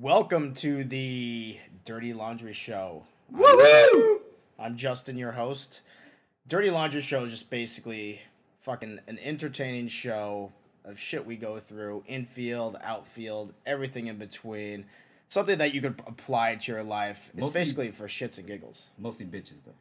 Welcome to the Dirty Laundry Show. Woo-hoo! I'm Justin, your host. Dirty Laundry Show is just basically fucking an entertaining show of shit we go through, infield, outfield, everything in between. Something that you could apply to your life. It's basically for shits and giggles. Mostly bitches, though.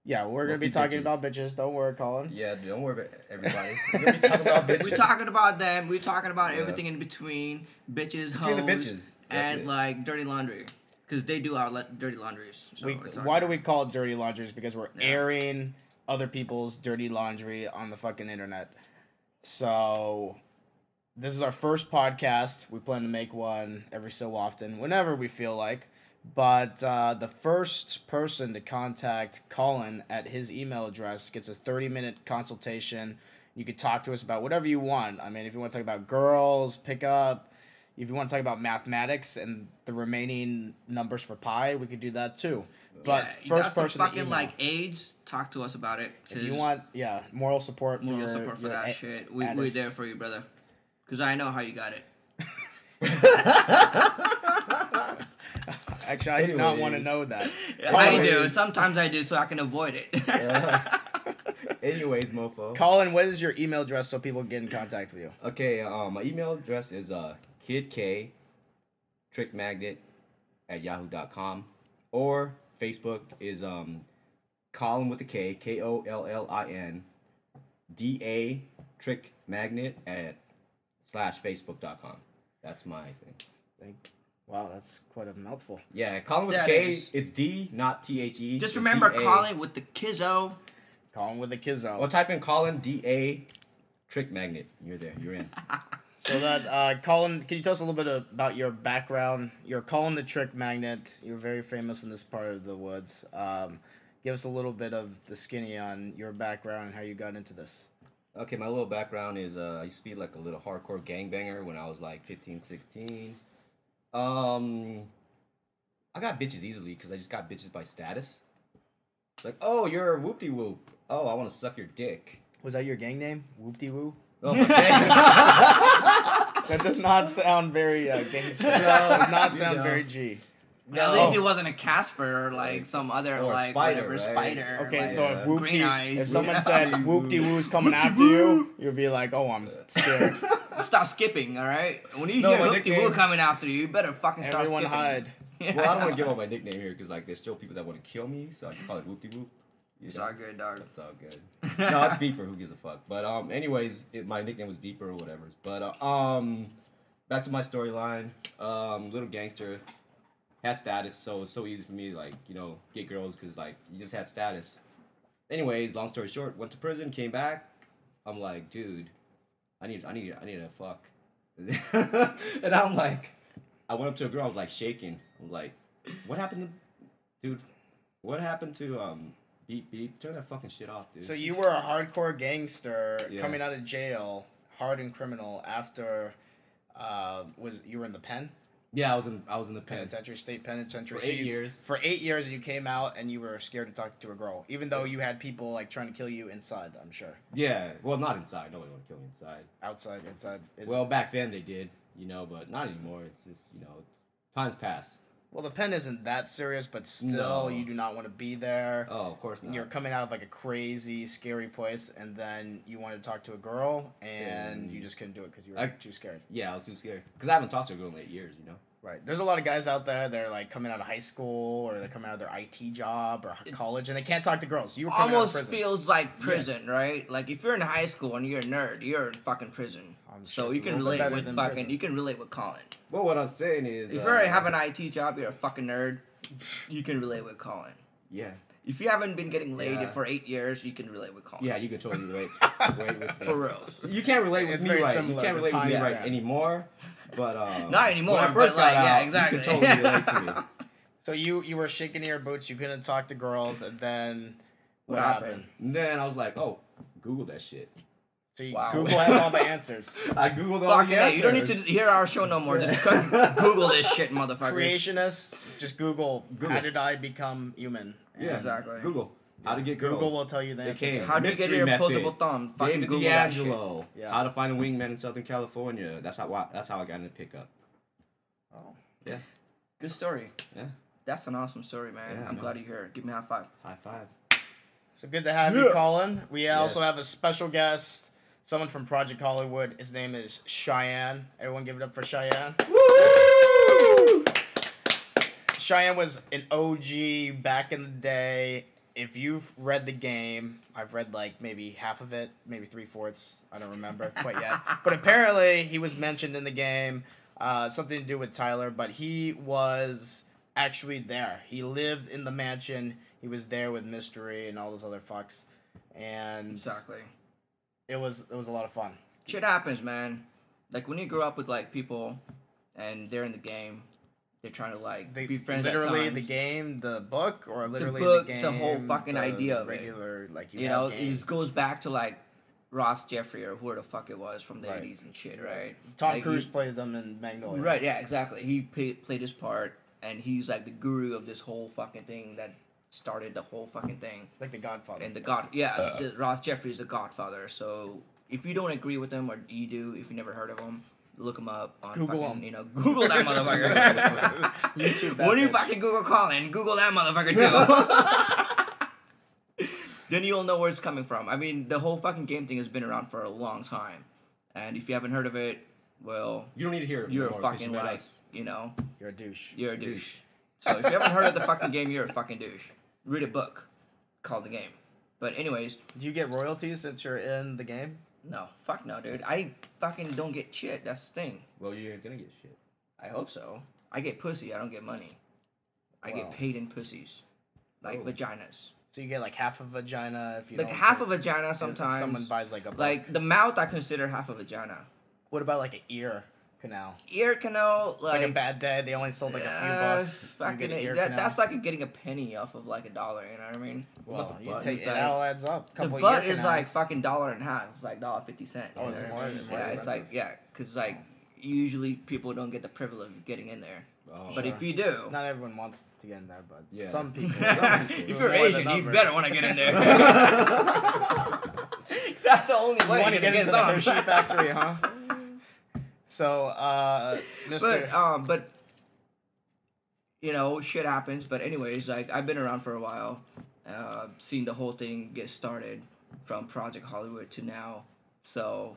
Yeah, we're going to be talking about bitches. Don't worry, Kollin. Yeah, don't worry about everybody. We're going to be talking about bitches. We're talking about them. We're talking about everything in between. Bitches, Between hoes, the bitches. and, like, dirty laundry. Because they do our dirty laundries. So why do we call it dirty laundries? Because we're airing other people's dirty laundry on the fucking internet. So, this is our first podcast. We plan to make one every so often, whenever we feel like. But the first person to contact Kollin at his email address gets a 30-minute consultation. You could talk to us about whatever you want. I mean, if you want to talk about girls, pick up. If you want to talk about mathematics and the remaining numbers for pi, we could do that too. But first person fucking to like AIDS, talk to us about it. If you want, moral support for that shit. We're there for you, brother. Because I know how you got it. Actually, I do not want to know that. I do. Sometimes I do, so I can avoid it. Anyways, mofo. Kollin, what is your email address so people can get in contact with you? Okay, my email address is kidk TrickMagnet@yahoo.com, or Facebook is Kollin with a K, KOLLIN DA TrickMagnet /Facebook.com. That's my thing. Wow, that's quite a mouthful. Yeah, Kollin with a K. It's D, not THE. Just remember Kollin with the Kizzo. Kollin with the Kizzo. Well, type in Kollin DA TrickMagnet. You're there. You're in. So that Kollin, can you tell us a little bit about your background? You're Kollin the TrickMagnet. You're very famous in this part of the woods. Give us a little bit of the skinny on your background and how you got into this. Okay, my little background is I used to be like a little hardcore gangbanger when I was like 15, 16. I got bitches easily because I just got bitches by status. Like, oh, you're a whoop-de-whoop. Oh, I want to suck your dick. Was that your gang name? Whoop-de-woo? Oh, my gang. That does not sound very gangster. No, does not sound very G. No. At least it wasn't a Casper or like some other or like spider, whatever right? spider. Okay, like, so if someone said Whoop-de-woo. whoop-de-woo's coming after you, you'd be like, oh, I'm scared. Stop skipping, all right? When you hear whoop-de-woo coming after you, you better fucking start skipping. Everyone hide. Well, I don't want to give up my nickname here because like there's still people that want to kill me, so I just call it whoop-de-whoop. It's all good, dog. It's all good. No, it's Beeper. Who gives a fuck? But anyways, my nickname was Beeper or whatever. But back to my storyline. Little gangster, had status, so it's so easy for me to, like, you know, get girls because like you just had status. Anyways, long story short, went to prison, came back. I'm like, dude, I need to fuck. And I'm like, I went up to a girl. I was like shaking. I'm like, what happened to, dude? What happened to Beep beep? Turn that fucking shit off, dude. So you were a hardcore gangster coming out of jail, hardened criminal after you were in the pen? Yeah, I was in the pen. Penitentiary, state penitentiary. For 8 years. For 8 years, and you came out and you were scared to talk to a girl, even though you had people like trying to kill you inside. I'm sure. Yeah, well, not inside. Nobody want to kill me inside. Outside, inside. Well, back then they did, you know, but not anymore. It's just, you know, times pass. Well, the pen isn't that serious, but still, you do not want to be there. Oh, of course not. You're coming out of like a crazy, scary place, and then you wanted to talk to a girl, and you just couldn't do it because you were too scared. Yeah, I was too scared because I haven't talked to a girl in 8 years, you know. Right. There's a lot of guys out there that are like coming out of high school or they're coming out of their IT job or college and they can't talk to girls. You were coming out of prison. Feels like prison, right? Like if you're in high school and you're a nerd, you're in fucking prison. So you can relate with fucking. You can relate with Kollin. Well, what I'm saying is, if you already have an IT job, you're a fucking nerd. You can relate with Kollin. Yeah. If you haven't been getting laid for 8 years, you can relate with Kollin. Yeah, you can totally relate. For real. You can't relate with me right. You can't relate with me right anymore. But not anymore. When I first got out, exactly. You can totally relate to me. So you were shaking your boots. You couldn't talk to girls, and then what happened? And then I was like, oh, Google that shit. So you Google has all the answers. I Googled all the answers. You don't need to hear our show no more. Just Google this shit, motherfuckers. Creationists, just Google. How did I become human? Yeah, exactly. Google. How to get girls. Google will tell you the answer. How to get your opposable thumb. Fucking David Google D'Angelo. that shit. Yeah. How to find a wingman in Southern California. That's how I got into pickup. Oh. Yeah. Good story. Yeah. That's an awesome story, man. Yeah, I'm glad you're here. Give me a high five. High five. So good to have you, Kollin. We also Yes. have a special guest, someone from Project Hollywood. His name is Shaian. Everyone give it up for Shaian. Woo! Shaian was an OG back in the day. If you've read the game, I've read like maybe half of it, maybe 3/4. I don't remember quite yet. But apparently he was mentioned in the game, something to do with Tyler, but he was actually there. He lived in the mansion. He was there with Mystery and all those other fucks. And Exactly. it was a lot of fun. Shit happens, man. Like when you grow up with like people and they're in the game, they're trying to like be friends. Literally at the times. game, the book, or literally the book, the game, the whole fucking idea of regular, it. like You know, it goes back to like Ross Jeffrey or whoever the fuck it was from the 80s and shit, right? Tom like, Cruise plays them in Magnolia. Right, yeah, exactly. He played his part, and he's like the guru of this whole fucking thing that started the whole fucking thing. Like the Godfather. And Ross Jeffrey is the Godfather. So if you don't agree with him, or you do, if you never heard of him, look him up on Google fucking, him. you know, Google that motherfucker. YouTube that When you bitch. fucking Google Kollin, Google that motherfucker too. Then you'll know where it's coming from. I mean, the whole fucking game thing has been around for a long time, and if you haven't heard of it, well, You don't need to hear it you're more a 'cause fucking you met like, us. you know, You're a douche. you're a douche. So if you haven't heard of the fucking game, you're a fucking douche. Read a book called The Game. But anyways, Do you get royalties since you're in the game? no, fuck no, dude. I fucking don't get shit. That's the thing. Well, you're gonna get shit. I hope so. I get pussy. I don't get money. I get Wow. paid in pussies, like Oh. vaginas. So you get like half a vagina if you Like don't half pay- a vagina if sometimes. someone buys like a book. Like the mouth, I consider half a vagina. What about like an ear canal? Ear canal, It's like a bad day. They only sold like a few bucks. You fucking get an ear that, canal. that's like getting a penny off of like $1. You know what I mean? Well, What the you butt? take It's it like- all adds up. The Couple butt ear is like canals. fucking $1.50. It's like $1.50. Oh, is it more? It's more Yeah, it's expensive? like because like usually people don't get the privilege of getting in there. Oh, But Sure. if you do, Not everyone wants to get in there, but Yeah. some people. if you're Asian, you better want to get in there. That's the only You way want you're to get gonna into get the some. Hershey factory, huh? So, Mr. But you know, shit happens. But anyways, like I've been around for a while, seen the whole thing get started from Project Hollywood to now. So,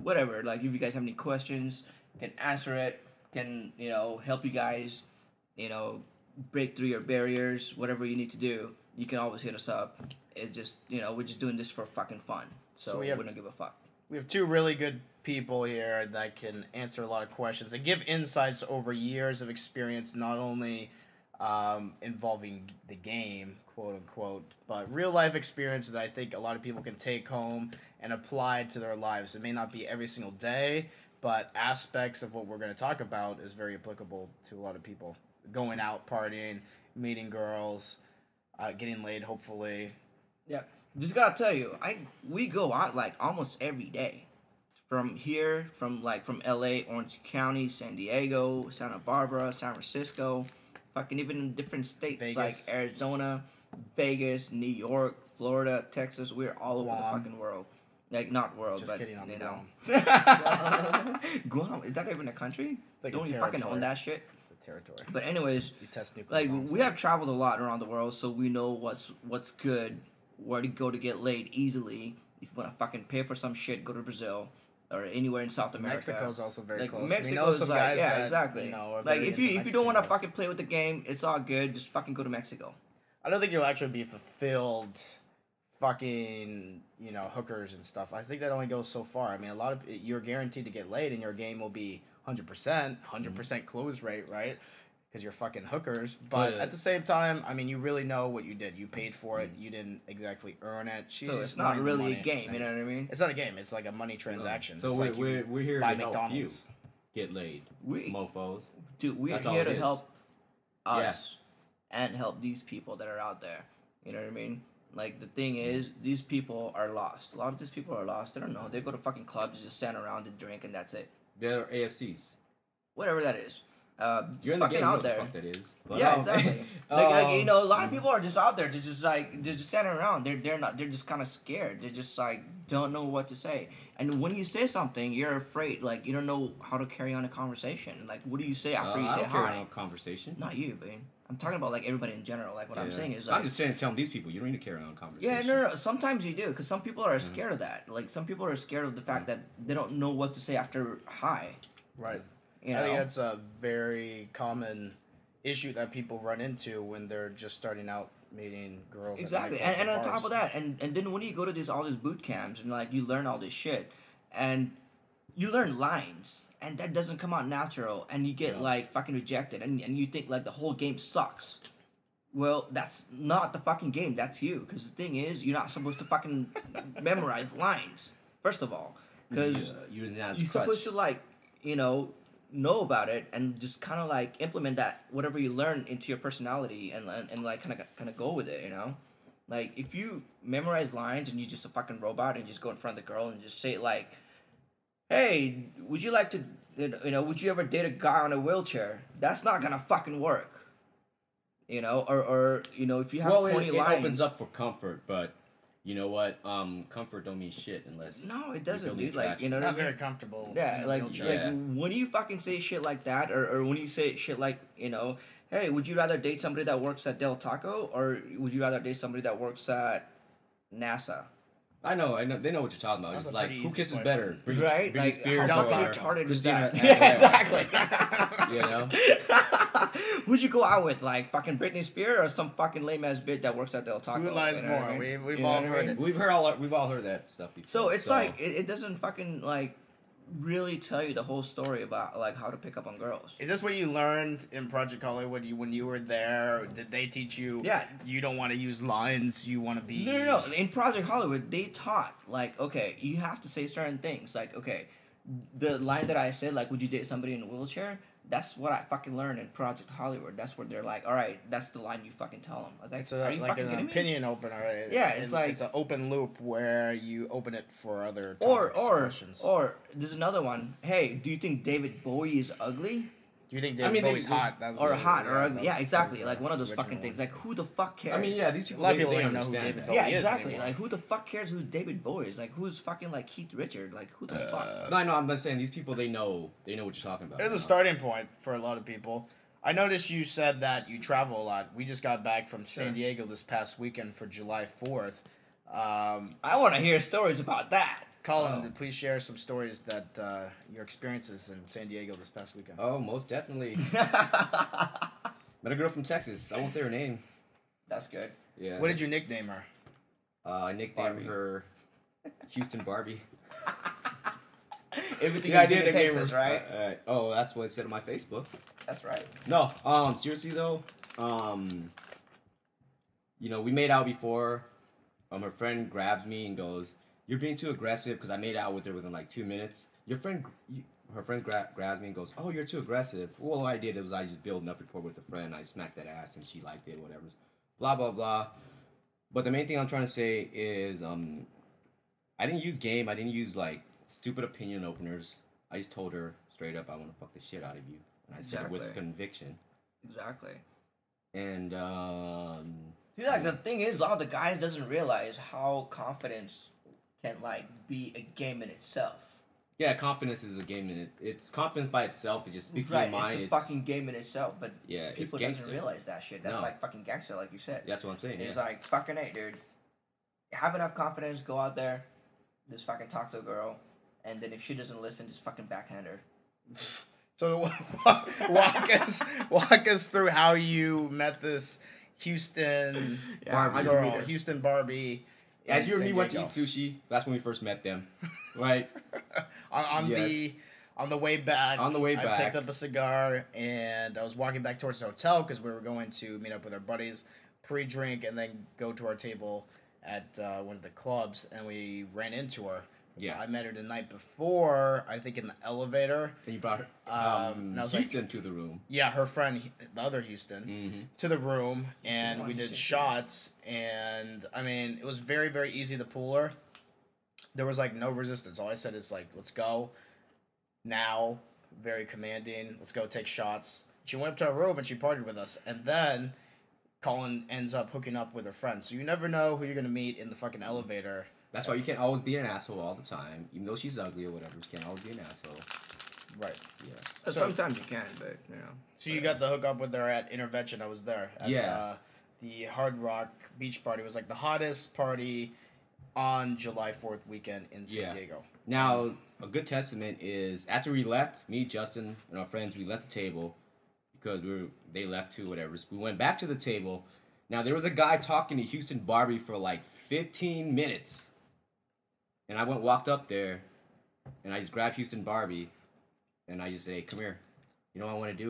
whatever. Like, if you guys have any questions, can answer it. Can help you guys, break through your barriers. Whatever you need to do, you can always hit us up. It's just we're just doing this for fucking fun. So we don't give a fuck. We have two really good people here that can answer a lot of questions and give insights over years of experience, not only involving the game, quote unquote, but real life experience that I think a lot of people can take home and apply to their lives. It may not be every single day, but aspects of what we're going to talk about is very applicable to a lot of people. Going out, partying, meeting girls, getting laid, hopefully. Yeah, just gotta tell you, we go out like almost every day. From here, from LA, Orange County, San Diego, Santa Barbara, San Francisco, fucking even in different states Vegas. like Arizona, Vegas, New York, Florida, Texas. We're all over the Guam. fucking world. Like not world, Just but kidding, I'm Guam. Guam, is that even a country? Like Don't a you fucking territory. own that shit? The territory. But anyways, We test nuclear like bombs we there. have traveled a lot around the world, so we know what's good, where to go to get laid easily. If you want to fucking pay for some shit, go to Brazil or anywhere in South America. Mexico's also very Like close. Mexico we know is some like guys that, exactly. are Like very if you into don't want to Mexican fucking play with the game, it's all good. Just fucking go to Mexico. guys. I don't think you'll actually be fulfilled, fucking hookers and stuff. I think that only goes so far. I mean, you're guaranteed to get laid, and your game will be 100% close rate, right? Because you're fucking hookers. But at the same time, I mean, you really know what you did. You paid for it. You didn't exactly earn it. So it's not money, really money. a game. You know what I mean? It's not a game. It's like a money transaction. So It's like you we're here to buy help McDonald's. you get laid, mofos. Dude, we're That's all here it to is. help us and help these people that are out there. You know what I mean? Like, the thing is, these people are lost. A lot of these people are lost. They don't know. They go to fucking clubs, just stand around and drink, and that's it. They're AFCs. Whatever that is. You're in the fucking game, out you know there. what the fuck that is. But, Yeah, exactly. Like, you know, a lot of mhm. people are just out there. They're just standing around. They're just kind of scared. They're just like don't know what to say. And when you say something, you're afraid. Like you don't know how to carry on a conversation. Like what do you say after you I say don't carry hi? on conversation. Not you, but I'm talking about like everybody in general. Like what I'm Yeah. saying is I'm like. just saying, telling these people you don't need to carry on a conversation. Yeah, no. Sometimes you do, because some people are scared of that. Like some people are scared of the fact that they don't know what to say after hi. Right. You I think know? that's a very common issue that people run into when they're just starting out meeting girls. at Exactly, nightclubs and on bars. top of that, and then when you go to all these boot camps and like you learn all this shit, and you learn lines, and that doesn't come out natural, and you get like fucking rejected, and you think like the whole game sucks. Well, that's not the fucking game. That's you. Because the thing is, you're not supposed to fucking memorize lines. First of all, because you're supposed to like know about it and just kind of like implement that whatever you learn into your personality and like kind of go with it. You know, like if you memorize lines and you're just a fucking robot and you just go in front of the girl and just say like, "Hey, would you like to would you ever date a guy on a wheelchair?" That's not gonna fucking work. You know, or if you have corny it lines, opens up for comfort, but you know what? Comfort don't mean shit unless no, it doesn't, building dude. Like, you know Not what I mean? very comfortable. Yeah, in a like, wheelchair. when you fucking say shit like that, or when you say shit like, hey, would you rather date somebody that works at Del Taco, or would you rather date somebody that works at NASA? I know. They know what you're talking about. That's It's a like pretty who easy kisses question. better, Right? Britney Like, Spears how or fucking retarded is Christina that? Aguilera. Yeah, exactly. You know? Who'd you go out with, like fucking Britney Spears or some fucking lame ass bitch that works at Del Taco? Who lies you know what I more? mean? We've You know all what I heard mean? it. We've all heard that stuff before. So it's like it doesn't fucking like really tell you the whole story about like how to pick up on girls. Is this what you learned in Project Hollywood? When you were there, did they teach you? Yeah. You don't want to use lines. You want to be. No. In Project Hollywood, they taught like, okay, you have to say certain things. Like, okay, the line that I said, like, would you date somebody in a wheelchair? That's what I fucking learned in Project Hollywood. That's where they're like, all right, that's the line you fucking tell them. I was like, It's are you like fucking an kidding me? opinion opener. Yeah, it's And like- it's an open loop where you open it for other Or topics, questions. or there's another one. Hey, do you think David Bowie is ugly? Do you think I David mean, Bowie's hot? That was Or the- hot or ugly? that Yeah, was exactly. the Like one of those original fucking one. things. Like who the fuck cares? I mean, yeah, these people. A lot of people they don't even know who understand David that. Bowie Yeah, is exactly. anymore. Like who the fuck cares who David Bowie is? Like who's fucking like Keith Richard? Like who the fuck? No, I know. I'm not saying these people. They know what you're talking about. It's you a know? starting point for a lot of people. I noticed you said that you travel a lot. We just got back from San Diego this past weekend for July 4th. I want to hear stories about that. Kollin, please share some stories that your experiences in San Diego this past weekend. Oh, most definitely. Met a girl from Texas. I won't say her name. That's good. Yeah. What did you nickname her? I nicknamed Barbie. her Houston Barbie. Everything Yeah, I you did do in nickname Texas, her. right? Oh, that's what it said on my Facebook. That's right. No, seriously though, we made out before. Her friend grabs me and goes, "You're being too aggressive," because I made out with her within like 2 minutes. Her friend grabs me and goes, "Oh, you're too aggressive." Well, all I did was I just built enough rapport with the friend. I smacked that ass and she liked it, whatever. Blah blah blah. But the main thing I'm trying to say is, I didn't use game. I didn't use like stupid opinion openers. I just told her straight up, "I want to fuck the shit out of you," and I said it with Exactly. conviction. Exactly. And See, like the thing is, a lot of the guys doesn't realize how confidence can like be a game in itself. yeah, confidence is a game in it. It's confidence by itself. It just speaks Right, your mind. it's a fucking game in itself, but Yeah, it's people gangster. doesn't realize that shit. That's No. like fucking gangster, like you said. That's what I'm saying. It's Yeah. like fucking hey, dude. Have enough confidence, go out there, just fucking talk to a girl, and then if she doesn't listen, just fucking backhand her. So walk us through how you met this Houston Barbie. girl, Houston Barbie. As in you and me San went to Diego. eat sushi, that's when we first met them, right? on Yes. on the way back. On the way I back. picked up a cigar and I was walking back towards the hotel because we were going to meet up with our buddies, pre-drink, and then go to our table at one of the clubs. And we ran into her. Yeah. I met her the night before, I think in the elevator. And you brought her, and I was like- Houston to the room. Yeah, her friend, the other Houston, Mm-hmm. to the room, and one we did Houston. shots. And I mean, it was very, very easy to pull her. There was like no resistance. All I said is like, "Let's go now." Very commanding. Let's go take shots. She went up to her room and she partied with us, and then Kollin ends up hooking up with her friends. So you never know who you're gonna meet in the fucking elevator. That's why you can't always be an asshole all the time, even though she's ugly or whatever. You can't always be an asshole. Right. Yeah. So, sometimes you can, but you know. So you got the hook up with her at Intervention. I was there. At, Yeah. The Hard Rock Beach Party was like the hottest party on July 4th weekend in San Diego. Now, a good testament is after we left, me, Justin, and our friends, we left the table because they left too, whatever. So we went back to the table. Now, there was a guy talking to Houston Barbie for like 15 minutes. And I walked up there, and I just grabbed Houston Barbie, and I just say, come here. You know what I want to do?